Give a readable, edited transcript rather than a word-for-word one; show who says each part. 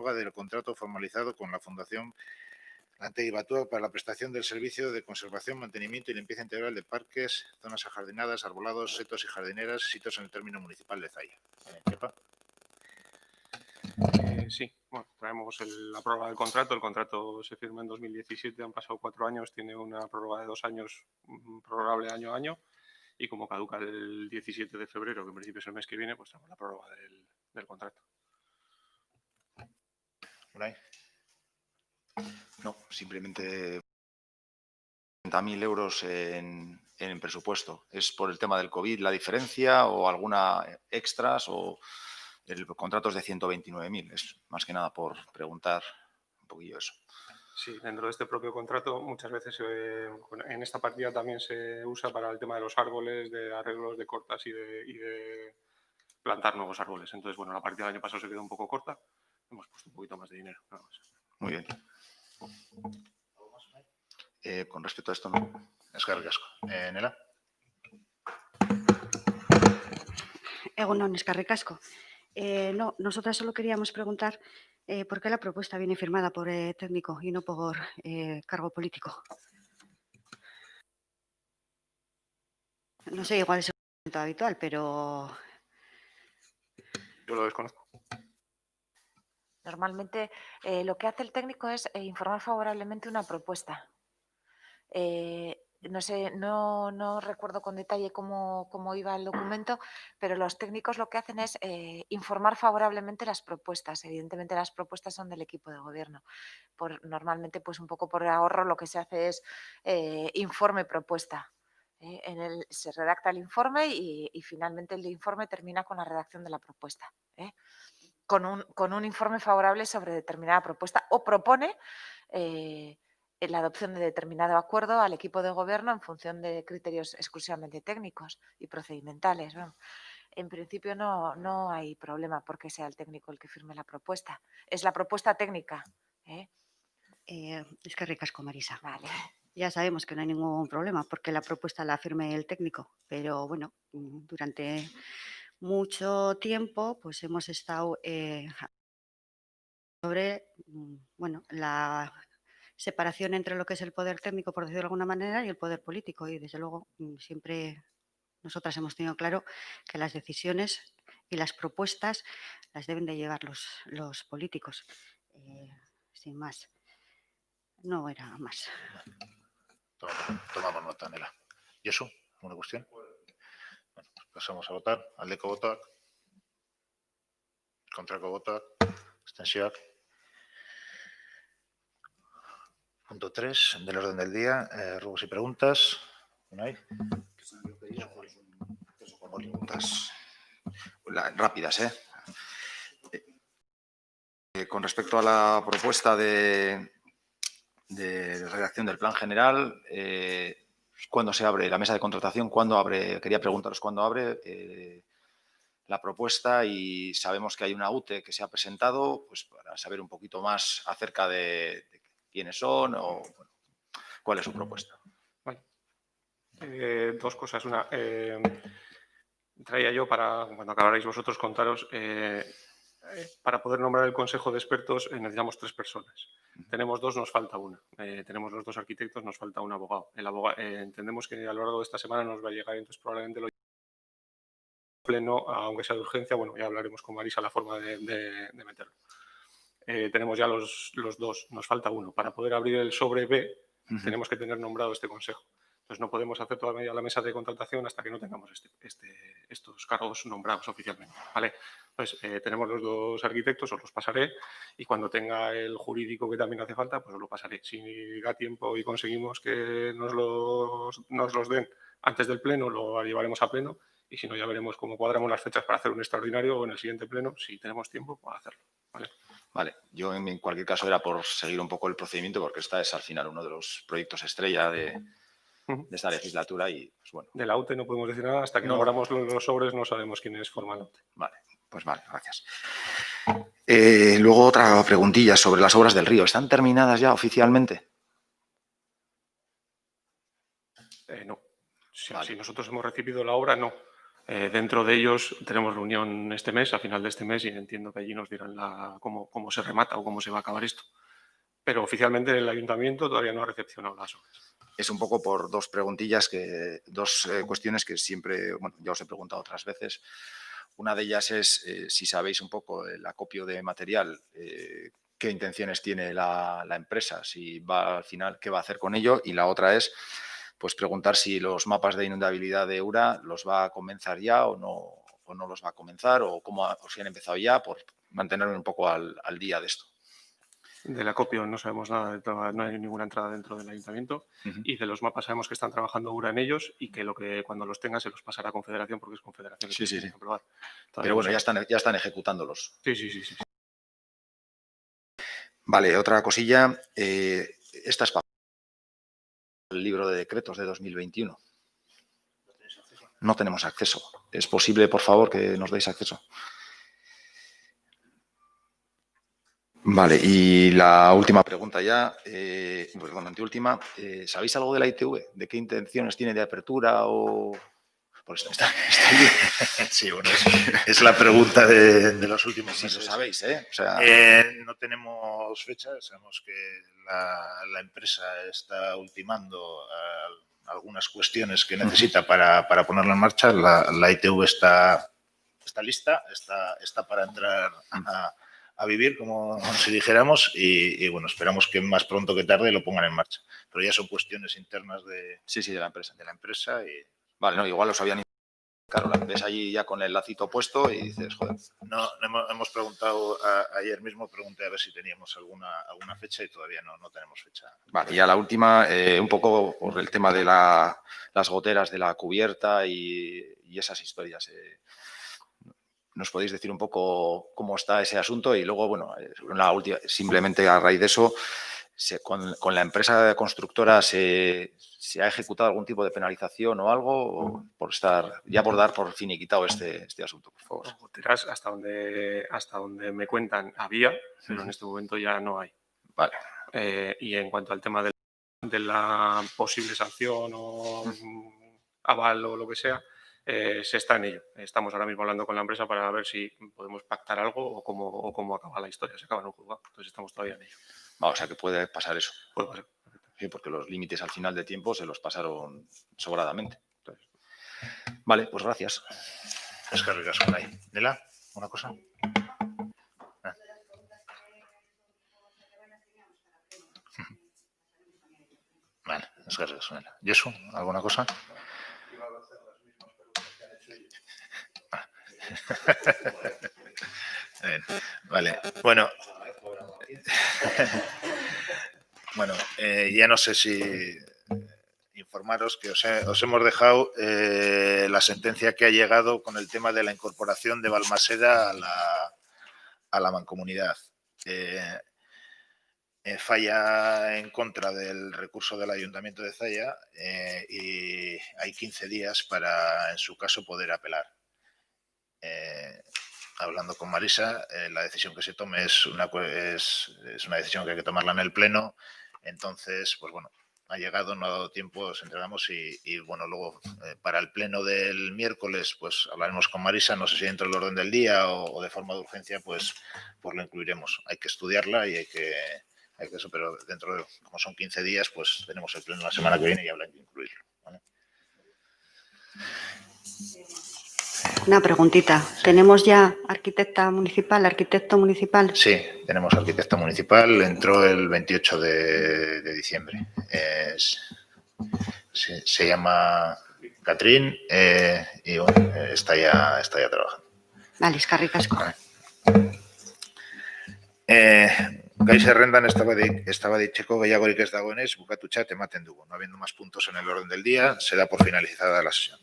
Speaker 1: del contrato formalizado con la Fundación Ante Ibatúa para la prestación del servicio de conservación, mantenimiento y limpieza integral de parques, zonas ajardinadas, arbolados, setos y jardineras, sitios en el término municipal de Zaya. Kepa.
Speaker 2: Sí, bueno, traemos la prórroga del contrato. El contrato se firma en 2017, han pasado 4 años, tiene una prórroga de 2 años, prorrogable año a año, y como caduca el 17 de febrero, que en principio es el mes que viene, pues tenemos la prórroga del contrato.
Speaker 3: No, simplemente 30.000 euros en presupuesto. ¿Es por el tema del COVID la diferencia o alguna extras o el contrato es de 129.000? Es más que nada por preguntar un poquillo eso.
Speaker 2: Sí, dentro de este propio contrato muchas veces en esta partida también se usa para el tema de los árboles, de arreglos de cortas y de plantar nuevos árboles. Entonces, bueno, la partida del año pasado se quedó un poco corta. Hemos puesto un poquito más de dinero, nada más.
Speaker 3: Muy bien. Con respecto a esto, no.
Speaker 1: Eskerrik asko. Nela.
Speaker 4: Egunon, eskerrik asko. No, nosotras solo queríamos preguntar por qué la propuesta viene firmada por técnico y no por cargo político. No sé, igual es el procedimiento habitual, pero...
Speaker 2: Yo lo desconozco.
Speaker 5: Normalmente lo que hace el técnico es informar favorablemente una propuesta. No sé, no recuerdo con detalle cómo iba el documento, pero los técnicos lo que hacen es informar favorablemente las propuestas. Evidentemente las propuestas son del equipo de gobierno. Normalmente, pues un poco por ahorro, lo que se hace es informe-propuesta. Se redacta el informe y finalmente el informe termina con la redacción de la propuesta. Con un informe favorable sobre determinada propuesta o propone la adopción de determinado acuerdo al equipo de gobierno en función de criterios exclusivamente técnicos y procedimentales. Bueno, en principio no hay problema porque sea el técnico el que firme la propuesta. Es la propuesta técnica.
Speaker 4: Eskerrik asko, Marisa.
Speaker 5: Vale.
Speaker 4: Ya sabemos que no hay ningún problema porque la propuesta la firme el técnico, pero bueno, durante mucho tiempo pues hemos estado sobre bueno, la separación entre lo que es el poder técnico, por decirlo de alguna manera, y el poder político. Y desde luego siempre nosotras hemos tenido claro que las decisiones y las propuestas las deben de llevar los políticos. Sin más. No era más.
Speaker 1: Tomamos nota, Nela. ¿Josu? ¿Alguna cuestión? Bueno, pues pasamos a votar. Aldeko botoak. Kontrako botoak. Abstentzioak. Punto 3 del orden del día. Ruegos y preguntas. ¿No hay?
Speaker 3: Preguntas rápidas, con respecto a la propuesta de redacción del plan general, ¿cuándo se abre la mesa de contratación? ¿Cuándo abre? Quería preguntaros cuándo abre la propuesta, y sabemos que hay una UTE que se ha presentado, pues para saber un poquito más acerca de quiénes son o bueno, cuál es su propuesta.
Speaker 2: Vale. Dos cosas. Una, traía yo para, cuando acabaréis vosotros, contaros, para poder nombrar el Consejo de Expertos necesitamos 3 personas. Tenemos 2, nos falta una. Tenemos los 2 arquitectos, nos falta un abogado. El abogado entendemos que a lo largo de esta semana nos va a llegar, entonces probablemente lo pleno, aunque sea de urgencia. Bueno, ya hablaremos con Marisa la forma de meterlo. Tenemos ya los 2, nos falta uno. Para poder abrir el sobre B, tenemos que tener nombrado este consejo. Entonces no podemos hacer todavía la mesa de contratación hasta que no tengamos estos cargos nombrados oficialmente. ¿Vale? Entonces tenemos los 2 arquitectos, os los pasaré, y cuando tenga el jurídico que también hace falta, pues os lo pasaré. Si da tiempo y conseguimos que nos los den antes del pleno, lo llevaremos a pleno, y si no, ya veremos cómo cuadramos las fechas para hacer un extraordinario o en el siguiente pleno, si tenemos tiempo, para hacerlo. ¿Vale?
Speaker 3: Vale, yo en cualquier caso era por seguir un poco el procedimiento, porque esta es al final uno de los proyectos estrella de esta legislatura y pues bueno.
Speaker 2: De la UTE no podemos decir nada hasta que no abramos los sobres, no sabemos quién es forma la UTE.
Speaker 3: Vale, pues vale, gracias. Luego otra preguntilla sobre las obras del río. ¿Están terminadas ya oficialmente?
Speaker 2: No.
Speaker 3: Vale.
Speaker 2: Si nosotros hemos recibido la obra, no. Dentro de ellos tenemos reunión este mes, a final de este mes, y entiendo que allí nos dirán cómo se remata o cómo se va a acabar esto. Pero oficialmente el ayuntamiento todavía no ha recepcionado las obras.
Speaker 3: Es un poco por dos preguntillas, dos cuestiones que siempre, bueno, ya os he preguntado otras veces. Una de ellas es si sabéis un poco el acopio de material, qué intenciones tiene la empresa, si va al final, qué va a hacer con ello. Y la otra es pues preguntar si los mapas de inundabilidad de EURA los va a comenzar ya o no los va a comenzar, o si han empezado ya, por mantenerme un poco al día de esto.
Speaker 2: Del acopio no sabemos nada, no hay ninguna entrada dentro del ayuntamiento. Y de los mapas sabemos que están trabajando URA en ellos y que cuando los tengan se los pasará a Confederación, porque es Confederación que tiene que aprobar.
Speaker 3: Pero bueno, ya están ejecutándolos.
Speaker 2: Sí.
Speaker 3: Vale, otra cosilla. Esta es para el libro de decretos de 2021. No tenemos acceso. ¿Es posible, por favor, que nos deis acceso? Vale, y la última pregunta ya, perdón, anteúltima. ¿Sabéis algo de la ITV? ¿De qué intenciones tiene de apertura o...? Por eso está
Speaker 1: Sí, bueno, es la pregunta de los últimos
Speaker 3: si
Speaker 1: meses.
Speaker 3: lo sabéis, ¿eh? O sea...
Speaker 1: no tenemos fecha, sabemos que la empresa está ultimando algunas cuestiones que necesita para ponerlo en marcha. La ITV está lista, está para entrar a vivir, como si dijéramos, y bueno, esperamos que más pronto que tarde lo pongan en marcha. Pero ya son cuestiones internas de
Speaker 3: la empresa.
Speaker 1: De la empresa y...
Speaker 3: Vale, no, igual los habían... Claro, la ves allí ya con el lacito puesto y dices, joder.
Speaker 1: No, hemos preguntado, ayer mismo pregunté a ver si teníamos alguna fecha y todavía no tenemos fecha.
Speaker 3: Vale, y ya la última, un poco por el tema de las goteras de la cubierta y esas historias. ¿Nos podéis decir un poco cómo está ese asunto? Y luego, bueno, la última, simplemente a raíz de eso, con la empresa constructora se ha ejecutado algún tipo de penalización o algo por dar por finiquitado este asunto, por favor.
Speaker 2: Goteras, hasta donde me cuentan había, pero en este momento ya no hay.
Speaker 3: Vale.
Speaker 2: Y en cuanto al tema de la posible sanción o aval o lo que sea, se está en ello. Estamos ahora mismo hablando con la empresa para ver si podemos pactar algo o cómo acaba la historia. Se acaba en un juzgado, entonces estamos todavía en ello.
Speaker 3: O sea que puede pasar eso.
Speaker 2: Puede pasar.
Speaker 3: Sí, porque los límites al final de tiempo se los pasaron sobradamente. Entonces, vale, pues gracias.
Speaker 1: Es que ricas con ahí. ¿Nela? ¿Una cosa? Vale, es que ricas con ella. ¿Yesu? ¿Alguna cosa? Vale, bueno. Bueno, ya no sé si informaros que os hemos dejado la sentencia que ha llegado con el tema de la incorporación de Balmaseda a la mancomunidad. Falla en contra del recurso del Ayuntamiento de Zalla y hay 15 días para, en su caso, poder apelar. Hablando con Marisa, la decisión que se tome es una decisión que hay que tomarla en el Pleno. Entonces, pues bueno, ha llegado, no ha dado tiempo, os entregamos y bueno, luego para el Pleno del miércoles, pues hablaremos con Marisa, no sé si dentro del orden del día o de forma de urgencia, pues lo incluiremos. Hay que estudiarla y hay que eso, pero dentro de, como son 15 días, pues tenemos el Pleno la semana que viene y habrá que incluirlo, ¿vale?
Speaker 4: Una preguntita. ¿Tenemos ya arquitecto municipal?
Speaker 1: Sí, tenemos arquitecto municipal. Entró el 28 de diciembre. Se llama Catrín y bueno, está ya trabajando.
Speaker 4: Vale, eskerrik asko.
Speaker 1: Gai zerrendan eztabaidatzeko gehiagorik ez dagoenez, bukatutzat ematen dugu. No habiendo más puntos en el orden del día, se da por finalizada la sesión.